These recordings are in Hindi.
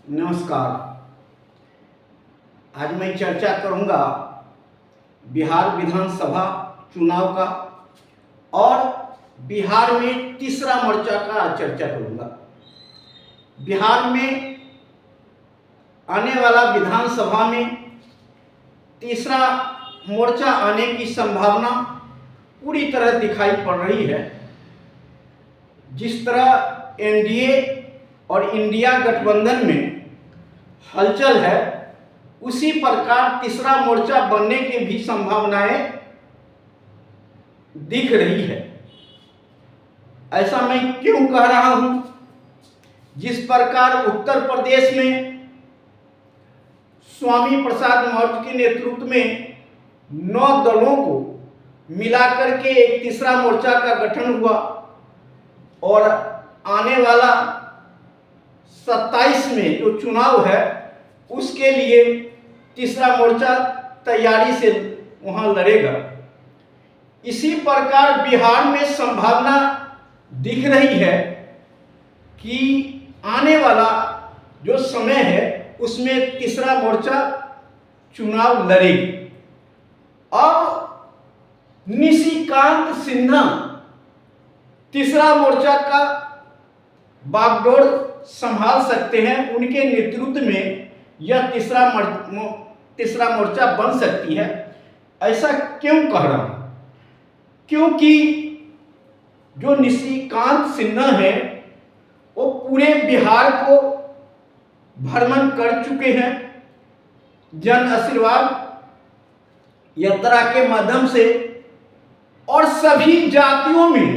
नमस्कार। आज मैं चर्चा करूंगा बिहार विधानसभा चुनाव का और बिहार में तीसरा मोर्चा का चर्चा करूंगा। बिहार में आने वाला विधानसभा में तीसरा मोर्चा आने की संभावना पूरी तरह दिखाई पड़ रही है। जिस तरह एनडीए और इंडिया गठबंधन में हलचल है, उसी प्रकार तीसरा मोर्चा बनने की भी संभावनाएं दिख रही है। ऐसा मैं क्यों कह रहा हूं? जिस प्रकार उत्तर प्रदेश में स्वामी प्रसाद मौर्य के नेतृत्व में 9 दलों को मिलाकर के एक तीसरा मोर्चा का गठन हुआ और आने वाला 27 में जो चुनाव है उसके लिए तीसरा मोर्चा तैयारी से वहां लड़ेगा। इसी प्रकार बिहार में संभावना दिख रही है कि आने वाला जो समय है उसमें तीसरा मोर्चा चुनाव लड़ेगी। अब निशिकांत सिन्हा तीसरा मोर्चा का बागडोर संभाल सकते हैं। उनके नेतृत्व में यह तीसरा मोर्चा बन सकती है। ऐसा क्यों कह रहा हूं? क्योंकि जो निशिकांत सिन्हा है वो पूरे बिहार को भ्रमण कर चुके हैं। जन आशीर्वाद यात्रा के माध्यम से और सभी जातियों में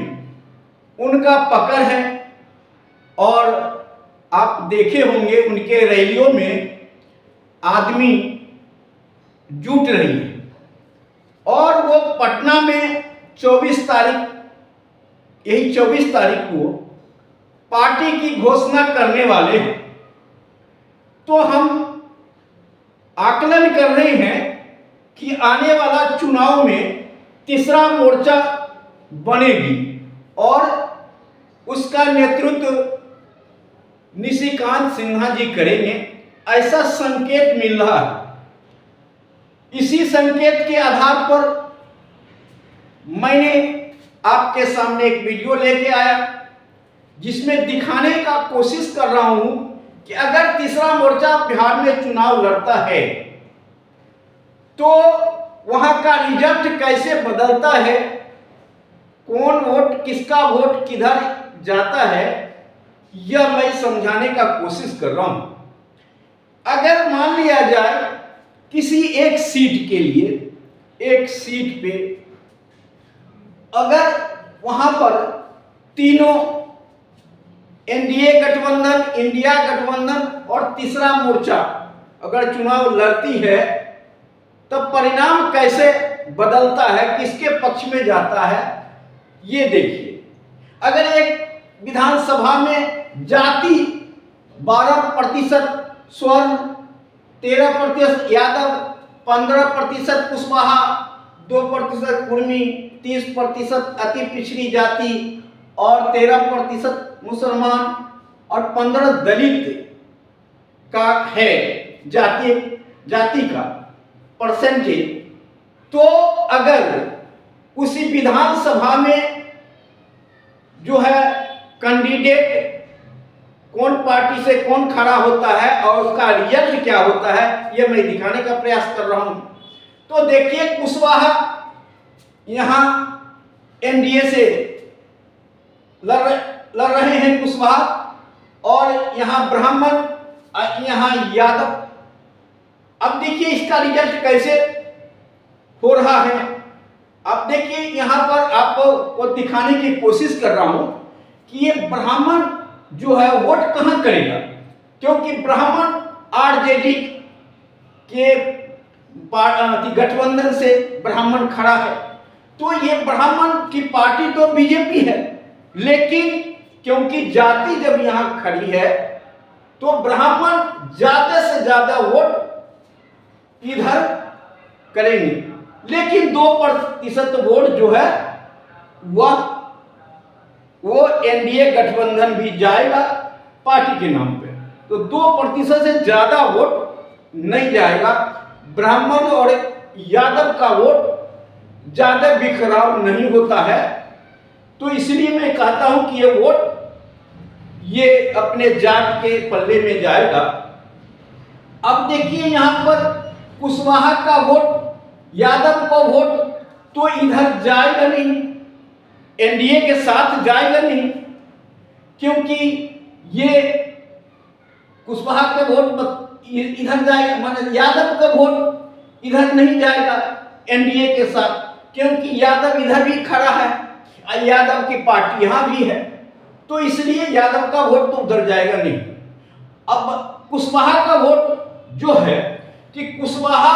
उनका पकड़ है और आप देखे होंगे उनके रैलियों में आदमी जुट रही है। और वो पटना में 24 तारीख को पार्टी की घोषणा करने वाले हैं। तो हम आकलन कर रहे हैं कि आने वाला चुनाव में तीसरा मोर्चा बनेगी और उसका नेतृत्व निशिकांत सिन्हा जी करेंगे। ऐसा संकेत मिल रहा है। इसी संकेत के आधार पर मैंने आपके सामने एक वीडियो लेके आया जिसमें दिखाने का कोशिश कर रहा हूं कि अगर तीसरा मोर्चा बिहार में चुनाव लड़ता है तो वहां का रिजल्ट कैसे बदलता है, कौन वोट किसका वोट किधर जाता है, यह मैं समझाने का कोशिश कर रहा हूं। अगर मान लिया जाए किसी एक सीट के लिए, एक सीट पे अगर वहां पर तीनों एनडीए गठबंधन, इंडिया गठबंधन और तीसरा मोर्चा अगर चुनाव लड़ती है तब परिणाम कैसे बदलता है, किसके पक्ष में जाता है, ये देखिए। अगर एक विधानसभा में जाति 12% स्वर्ण, 13% यादव, 15% कुशवाहा, 2% कुर्मी, 30% अति पिछड़ी जाति और 13% मुसलमान और 15 दलित का है जाति का परसेंटेज। तो अगर उसी विधानसभा में जो है कैंडिडेट कौन पार्टी से कौन खड़ा होता है और उसका रिजल्ट क्या होता है, यह मैं दिखाने का प्रयास कर रहा हूं। तो देखिए, कुशवाहा यहां एनडीए से लड़ रहे हैं कुशवाहा, और यहां ब्राह्मण, यहां यादव। अब देखिए इसका रिजल्ट कैसे हो रहा है। अब देखिए यहां पर आपको दिखाने की कोशिश कर रहा हूं कि ये ब्राह्मण जो है वोट कहां करेगा, क्योंकि ब्राह्मण आरजेडी के गठबंधन से ब्राह्मण खड़ा है। तो ये ब्राह्मण की पार्टी तो बीजेपी है, लेकिन क्योंकि जाति जब यहां खड़ी है तो ब्राह्मण ज्यादा से ज्यादा वोट इधर करेंगे, लेकिन 2% वोट जो है वो एनडीए गठबंधन भी जाएगा पार्टी के नाम पे। तो 2% से ज्यादा वोट नहीं जाएगा। ब्राह्मण और यादव का वोट ज्यादा बिखराव नहीं होता है, तो इसलिए मैं कहता हूं कि ये वोट ये अपने जाट के पल्ले में जाएगा। अब देखिए यहां पर कुशवाहा का वोट, यादव का वोट तो इधर जाएगा नहीं, एनडीए के साथ जाएगा नहीं, क्योंकि ये कुशवाहा का वोट इधर जाएगा, माने यादव का वोट इधर नहीं जाएगा एनडीए के साथ, क्योंकि यादव इधर भी खड़ा है, यादव की पार्टी यहां भी है, तो इसलिए यादव का वोट तो उधर जाएगा नहीं। अब कुशवाहा का वोट जो है कि कुशवाहा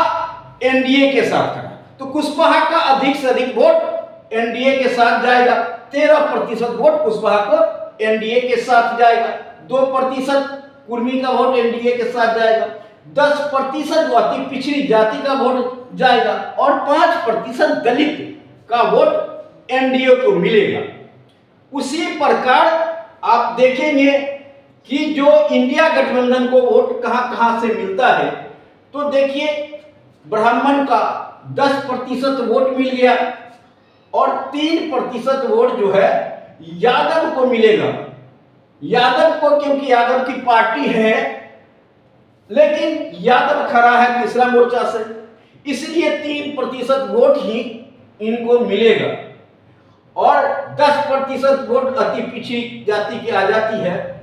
एनडीए के साथ खड़ा, तो कुशवाहा का अधिक से अधिक वोट एनडीए के साथ जाएगा। 13% वोट कुशवाहा को एनडीए के साथ जाएगा, 2% कुर्मी का वोट एनडीए के साथ जाएगा, 10% जो अति पिछड़ी जाति का वोट जाएगा और 5% दलित का वोट एनडीए को मिलेगा। उसी प्रकार आप देखेंगे कि जो इंडिया गठबंधन को वोट कहां से मिलता है, तो देखिए ब्राह्मण का 10% वोट मिल गया और 3% वोट जो है यादव को मिलेगा। यादव को, क्योंकि यादव की पार्टी है, लेकिन यादव खड़ा है तीसरा मोर्चा से, इसलिए 3% वोट ही इनको मिलेगा और 10% वोट अति पिछड़ी जाति की आ जाती है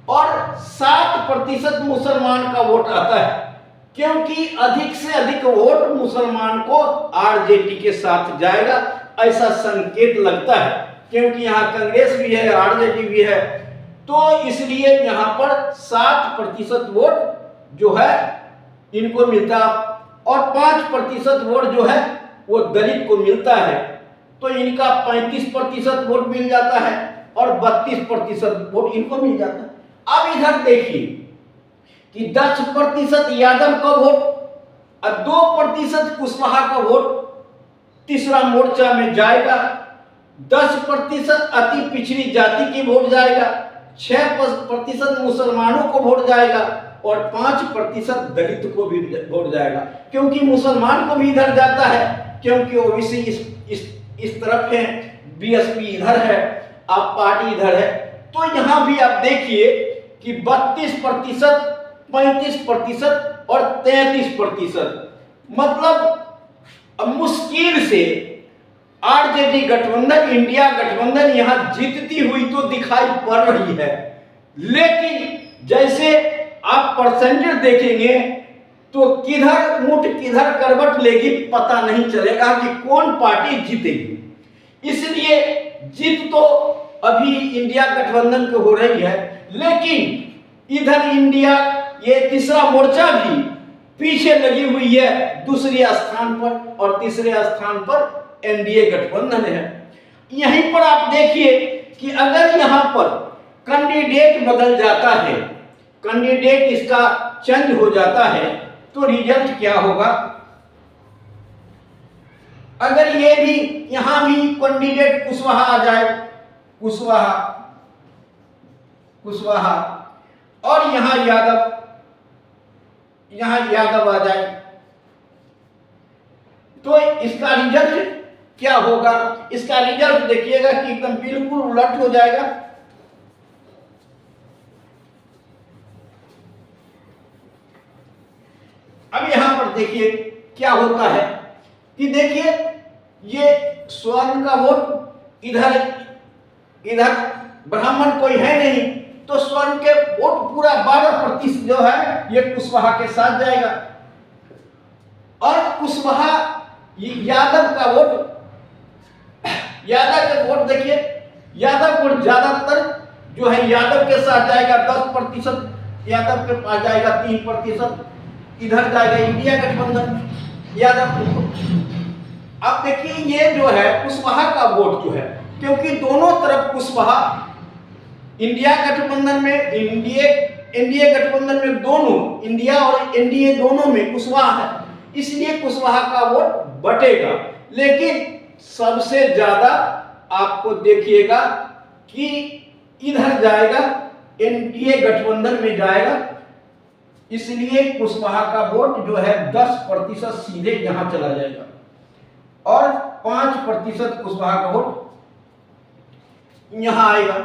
और 7% मुसलमान का वोट आता है, क्योंकि अधिक से अधिक वोट मुसलमान को आरजेडी के साथ जाएगा, ऐसा संकेत लगता है, क्योंकि यहाँ कांग्रेस भी है, आरजेडी भी है, तो इसलिए यहाँ पर 7% वोट जो है इनको मिलता और 5% वोट जो है वो दलित को मिलता है, तो इनका 35% वोट मिल जाता है और 32% वोट इनको मिल जाता है। अब इधर देखिए कि 10% यादव का वोट और 2% कुशवाहा का वोट तीसरा मोर्चा में जाएगा, 10% अति पिछड़ी जाति की वोट जाएगा, 6% मुसलमानों को वोट जाएगा और 5% दलित को भी वोट जाएगा, क्योंकि मुसलमान को भी इधर जाता है, क्योंकि ओबीसी इस तरफ है, बीएसपी इधर है, आप पार्टी इधर है, तो यहां भी आप देखिए कि 32%, 35% और 33%, मतलब मुश्किल से आरजेडी गठबंधन, इंडिया गठबंधन यहां जीतती हुई तो दिखाई पड़ रही है, लेकिन जैसे आप परसेंटेज देखेंगे तो किधर मुठ किधर करवट लेगी पता नहीं चलेगा कि कौन पार्टी जीतेगी। इसलिए जीत तो अभी इंडिया गठबंधन को हो रही है, लेकिन इधर इंडिया ये तीसरा मोर्चा भी पीछे लगी हुई है दूसरे स्थान पर और तीसरे स्थान पर एनडीए गठबंधन है। यहीं पर आप देखिए कि अगर यहां पर कैंडिडेट बदल जाता है, कैंडिडेट इसका चेंज हो जाता है, तो रिजल्ट क्या होगा। अगर ये भी यहां भी कैंडिडेट कुशवाहा आ जाए, कुशवाहा और यहां यादव आ जाए, तो इसका रिजल्ट क्या होगा। इसका रिजल्ट देखिएगा कि एकदम बिल्कुल उलट हो जाएगा। अब यहां पर देखिए क्या होता है कि देखिए ये स्वर्ण का वोट इधर ब्राह्मण कोई है नहीं, तो स्वर्ण के वोट पूरा 12% जो है ये कुशवाहा के साथ जाएगा और कुशवाहा यादव का वोट देखिए, यादव वोट ज्यादातर जो है यादव के साथ जाएगा, 10% यादव के पास जाएगा, 3% इधर जाएगा इंडिया गठबंधन यादव। अब देखिए ये जो है कुशवाहा का वोट जो है, क्योंकि दोनों तरफ कुशवाहा इंडिया गठबंधन में एनडीए गठबंधन में दोनों इंडिया और एनडीए दोनों में कुशवाहा है, इसलिए कुशवाहा का वोट बटेगा। लेकिन सबसे ज्यादा आपको देखिएगा कि इधर जाएगा एनडीए गठबंधन में जाएगा, इसलिए कुशवाहा का वोट जो है 10% सीधे यहां चला जाएगा और 5% कुशवाहा का वोट यहां आएगा,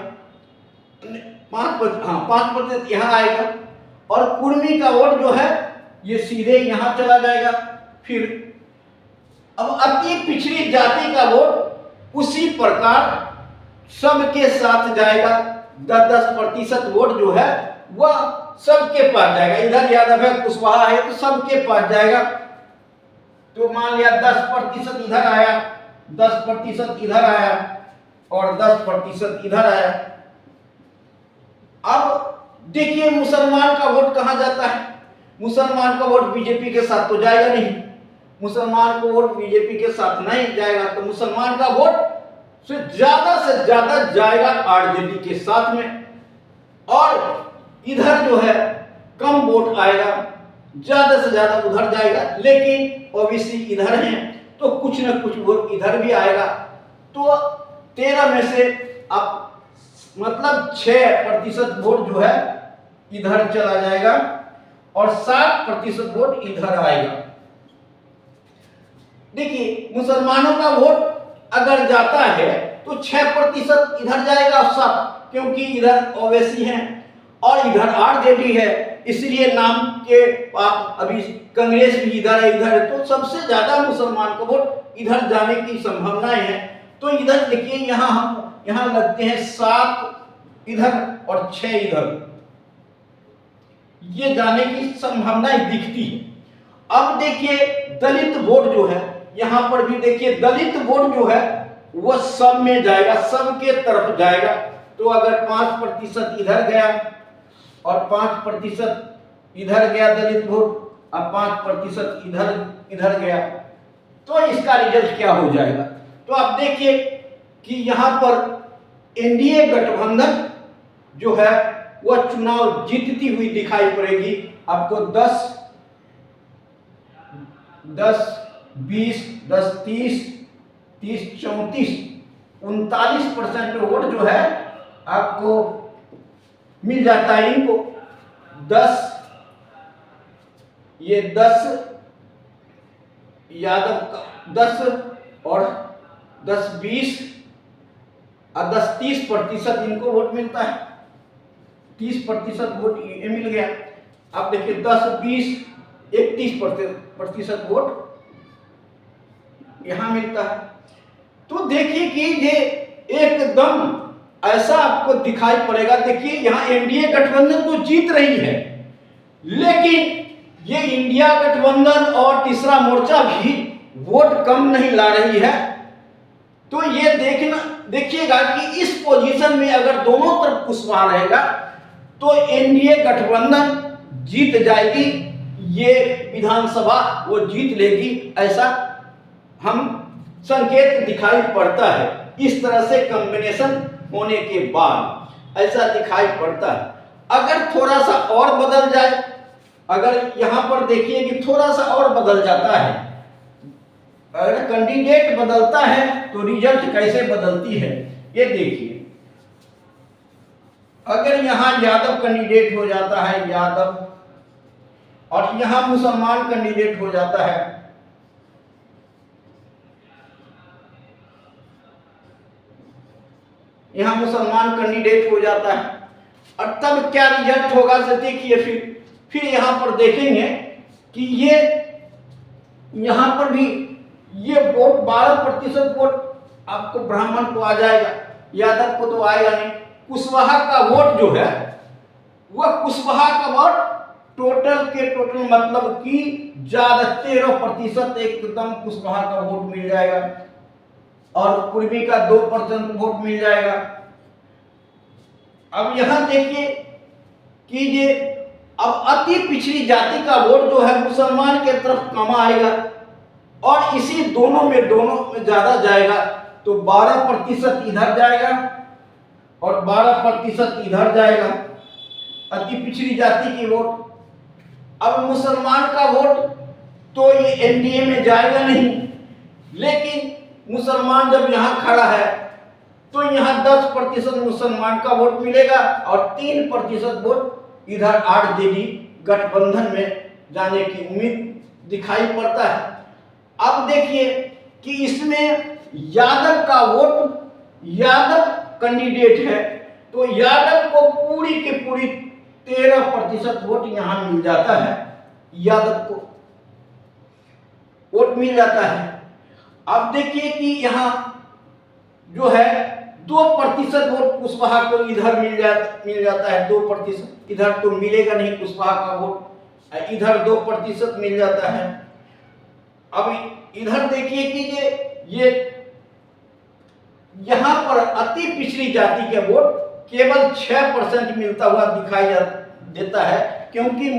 5% यहां आएगा और कुर्मी का वोट जो है ये सीधे यहां चला जाएगा। फिर अब अति पिछड़ी जाति का वोट उसी प्रकार सबके साथ जाएगा, 10% वोट जो है वह सबके पास जाएगा। इधर यादव है, कुशवाहा है, तो सबके पास जाएगा। तो मान लिया 10% इधर आया, 10% इधर आया और 10% इधर आया। अब देखिए मुसलमान का वोट कहां जाता है। मुसलमान का वोट बीजेपी के साथ तो जाएगा नहीं, मुसलमान को वोट बीजेपी के साथ नहीं जाएगा, तो मुसलमान का वोट से ज्यादा जाएगा आरजेडी के साथ में और इधर जो है कम वोट आएगा, ज्यादा से ज्यादा उधर जाएगा। लेकिन ओबीसी इधर हैं तो कुछ न कुछ वोट इधर भी आएगा। तो 13 में से अब मतलब 6% वोट जो है इधर चला जाएगा और 7% वोट इधर आएगा। देखिए मुसलमानों का वोट अगर जाता है तो 6% इधर जाएगा, 7 क्योंकि इधर ओवैसी हैं और इधर आरजेडी है, इसलिए नाम के अभी कांग्रेस भी इधर है, तो सबसे ज्यादा मुसलमान का वोट इधर जाने की संभावनाएं है। तो इधर देखिए यहाँ हम यहाँ लगते हैं 7 इधर और 6 इधर, ये जाने की संभावनाएं दिखती है। अब देखिए दलित वोट जो है यहाँ पर भी देखिए दलित वोट जो है वह सब में जाएगा, सबके तरफ जाएगा। तो अगर 5% इधर गया और 5% इधर गया दलित वोट, अब 5% इधर गया, तो इसका रिजल्ट क्या हो जाएगा। तो आप देखिए कि यहाँ पर एनडीए गठबंधन जो है वह चुनाव जीतती हुई दिखाई पड़ेगी। आपको 10, 20, 10, 30, 34, 39% वोट जो है आपको मिल जाता है इनको। 10 ये 10 यादव का 10 और 10, 20 और 10, 30% इनको वोट मिलता है, 30% वोट ये मिल गया। अब देखिए 10, 20, 31% वोट यहां मिलता है। तो देखिए कि ये एकदम ऐसा आपको दिखाई पड़ेगा। देखिए यहां एनडीए गठबंधन तो जीत रही है, लेकिन ये इंडिया गठबंधन और तीसरा मोर्चा भी वोट कम नहीं ला रही है। तो ये देखिएगा कि इस पोजीशन में अगर दोनों तरफ कुशवाहा रहेगा तो एनडीए गठबंधन जीत जाएगी, ये विधानसभा वो जीत लेगी, ऐसा हम संकेत दिखाई पड़ता है। इस तरह से कॉम्बिनेशन होने के बाद ऐसा दिखाई पड़ता है। अगर थोड़ा सा और बदल जाए, अगर यहां पर देखिए कि थोड़ा सा और बदल जाता है, अगर कैंडिडेट बदलता है तो रिजल्ट कैसे बदलती है ये देखिए। अगर यहां यादव कैंडिडेट हो जाता है, यादव, और यहां मुसलमान कैंडिडेट हो जाता है, यहां मुसलमान कैंडिडेट हो जाता है, और तब क्या रिजल्ट होगा से देखिए। फिर यहां पर देखेंगे कि ये यहां पर भी ये वोट 12% वोट आपको ब्राह्मण को आ जाएगा, यादव को तो आएगा नहीं। कुशवाहा का वोट जो है वह कुशवाहा का वोट टोटल मतलब कि ज्यादा 13% एकदम कुशवाहा का वोट मिल जाएगा और कुर्मी का 2% वोट मिल जाएगा। अब यहां देखिए कि ये अब अति पिछड़ी जाति का वोट जो है मुसलमान के तरफ कम आएगा और इसी दोनों में ज्यादा जाएगा। तो 12% इधर जाएगा और 12% इधर जाएगा, अति पिछड़ी जाति की वोट। अब मुसलमान का वोट तो ये एनडीए में जाएगा नहीं, लेकिन मुसलमान जब यहाँ खड़ा है तो यहाँ 10% मुसलमान का वोट मिलेगा और 3% वोट इधर आरजेडी गठबंधन में जाने की उम्मीद दिखाई पड़ता है। अब देखिए कि इसमें यादव का वोट, यादव कैंडिडेट है, तो यादव को पूरी की पूरी 13% वोट यहाँ मिल जाता है, यादव को वोट मिल जाता है। अब देखिए कि यहाँ जो है 2% वोट कुशवाहा को इधर मिल जाता है, 2%। इधर तो मिलेगा नहीं कुशवाहा का वोट, इधर 2% मिल जाता है। अब इधर देखिए कि ये यहाँ पर अति पिछड़ी जाति के वोट केवल 6% मिलता हुआ दिखाई देता है, क्योंकि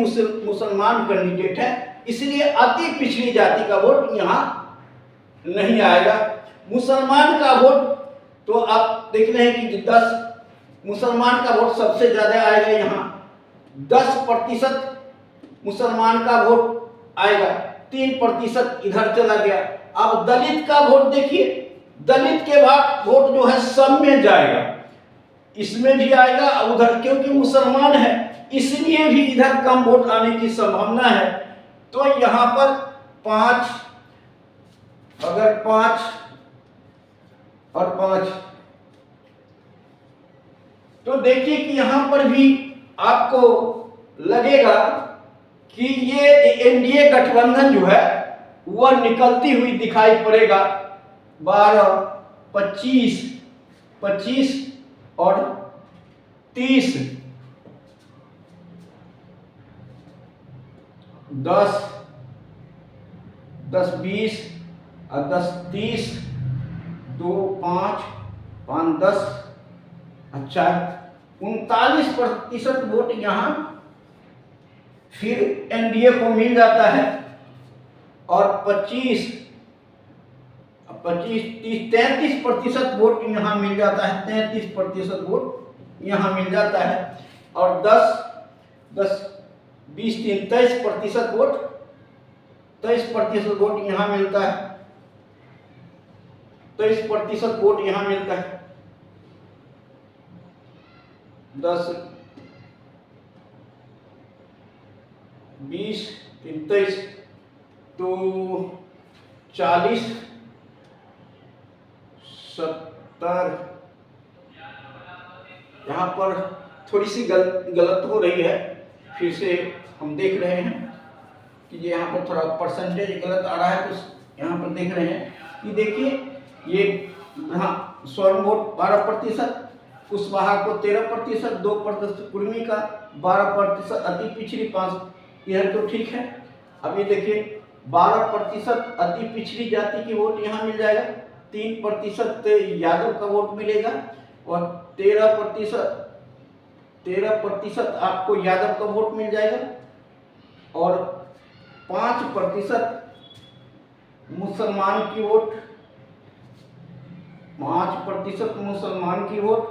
मुसलमान कैंडिडेट है, इसलिए अति पिछड़ी जाति का वोट यहाँ नहीं आएगा। मुसलमान का वोट तो आप देख रहे हैं कि 10 मुसलमान का वोट सबसे ज्यादा आएगा, यहाँ 10% मुसलमान का वोट आएगा, 3% इधर चला गया। अब दलित का वोट देखिए, दलित के बाद वोट जो है सब में जाएगा, इसमें भी आएगा उधर, क्योंकि मुसलमान है इसलिए भी इधर कम वोट आने की संभावना है। तो यहाँ पर 5, अगर 5 और 5, तो देखिए कि यहां पर भी आपको लगेगा कि ये एनडीए गठबंधन जो है वह निकलती हुई दिखाई पड़ेगा। 12, 25, 25 और 30, 10, 10, 20 और 10, 30, 2, 5, 5, 10, अच्छा 39% वोट यहाँ फिर एनडीए को मिल जाता है। और 25, 30, 33% वोट यहाँ मिल जाता है, 33% वोट यहाँ मिल जाता है। और 10, 20, 23% वोट, 23% वोट यहाँ मिलता है, 23% वोट यहाँ मिलता है। 10, 20, 23 तो 40, 70, यहाँ पर थोड़ी सी गलत हो रही है, फिर से हम देख रहे हैं कि ये यहाँ पर थोड़ा परसेंटेज गलत आ रहा है, तो यहाँ पर देख रहे हैं कि देखिए ये हाँ स्वर्ण वोट 12%, कुशवाहा को 13%, 2% कुर्मी का, 12% अति पिछड़ी, 5 इधर तो ठीक है। अब ये देखिए 12% अति पिछड़ी जाति की वोट यहाँ मिल जाएगा, 3% यादव का वोट मिलेगा और 13% आपको यादव का वोट मिल जाएगा और 5% मुसलमान की वोट, 5% मुसलमान की वोट,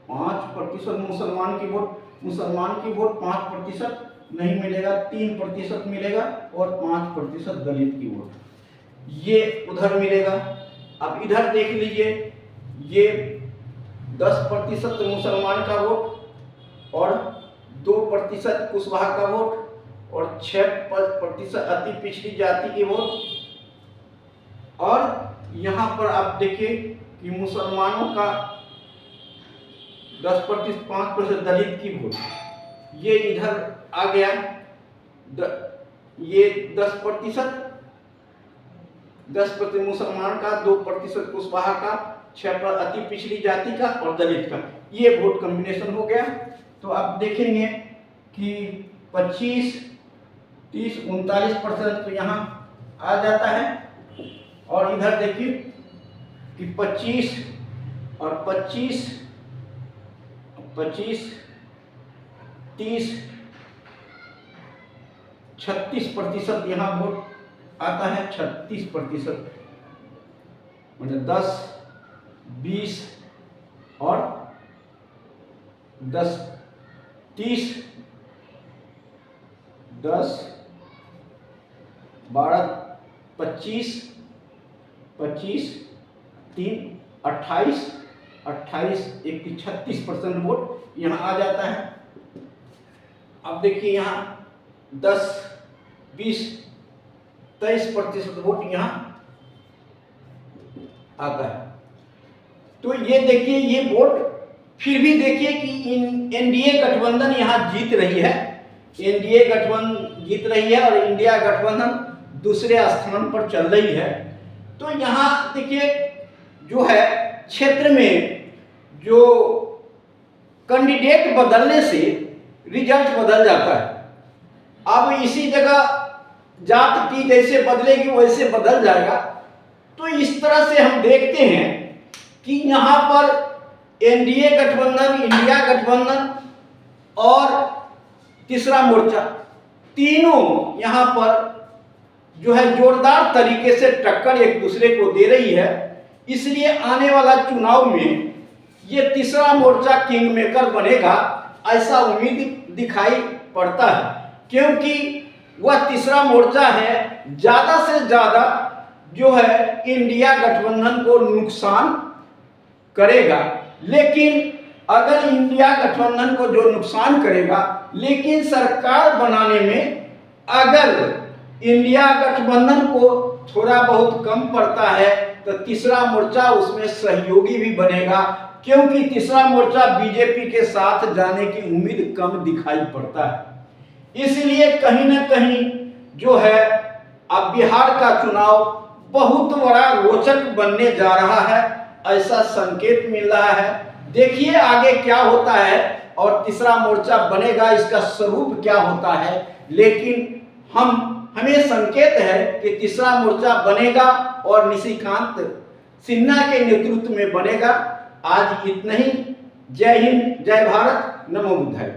5% मुसलमान की वोट, मुसलमान की वोट 5% नहीं मिलेगा, 3% मिलेगा और 5% दलित की वोट, ये उधर मिलेगा। अब इधर देख लीजिए, ये 10% मुसलमान का वोट और 2% कुशवाहा का वोट और 6% अति पिछड़ी जाति की वोट। और यहाँ पर आप देखिए कि मुसलमानों का 10%, 5% दलित की वोट, ये इधर आ गया। ये 10% मुसलमान का, 2% कुशवाहा का, 6% अति पिछड़ी जाति का और दलित का, ये वोट कॉम्बिनेशन हो गया। तो आप देखेंगे कि 25, 30, 39% तो यहाँ आ जाता है। और इधर देखिए कि 25 और 25, 25, 30, 36% यहाँ वोट आता है, 36%, मतलब 10, 20 और 10, 30, 10, 12, 25, 25, 3, 28, 28, 36% वोट यहाँ आ जाता है। अब देखिए यहाँ 10, 20, 23% वोट यहाँ आता है। तो ये देखिए ये वोट, फिर भी देखिए कि एनडीए गठबंधन यहाँ जीत रही है, एनडीए गठबंधन जीत रही है और इंडिया गठबंधन दूसरे स्थान पर चल रही है। तो यहाँ देखिए जो है क्षेत्र में जो कैंडिडेट बदलने से रिजल्ट बदल जाता है। अब इसी जगह जात की जैसे बदलेगी वैसे बदल जाएगा। तो इस तरह से हम देखते हैं कि यहाँ पर एनडीए गठबंधन, इंडिया गठबंधन और तीसरा मोर्चा तीनों यहाँ पर जो है जोरदार तरीके से टक्कर एक दूसरे को दे रही है। इसलिए आने वाला चुनाव में ये तीसरा मोर्चा किंग मेकर बनेगा, ऐसा उम्मीद दिखाई पड़ता है, क्योंकि वह तीसरा मोर्चा है ज़्यादा से ज़्यादा जो है इंडिया गठबंधन को नुकसान करेगा। लेकिन अगर इंडिया गठबंधन को जो नुकसान करेगा, लेकिन सरकार बनाने में अगर इंडिया गठबंधन को थोड़ा बहुत कम पड़ता है तो तीसरा मोर्चा उसमें सहयोगी भी बनेगा, क्योंकि तीसरा मोर्चा बीजेपी के साथ जाने की उम्मीद कम दिखाई पड़ता है। इसलिए कहीं ना कहीं जो है अब बिहार का चुनाव बहुत बड़ा रोचक बनने जा रहा है, ऐसा संकेत मिल रहा है। देखिए आगे क्या होता है और तीसरा मोर्चा बनेगा, इसका स्वरूप क्या होता है। लेकिन हमें संकेत है कि तीसरा मोर्चा बनेगा और निशिकांत सिन्हा के नेतृत्व में बनेगा। आज इतना ही। जय हिंद, जय भारत, नमो बुद्धाय।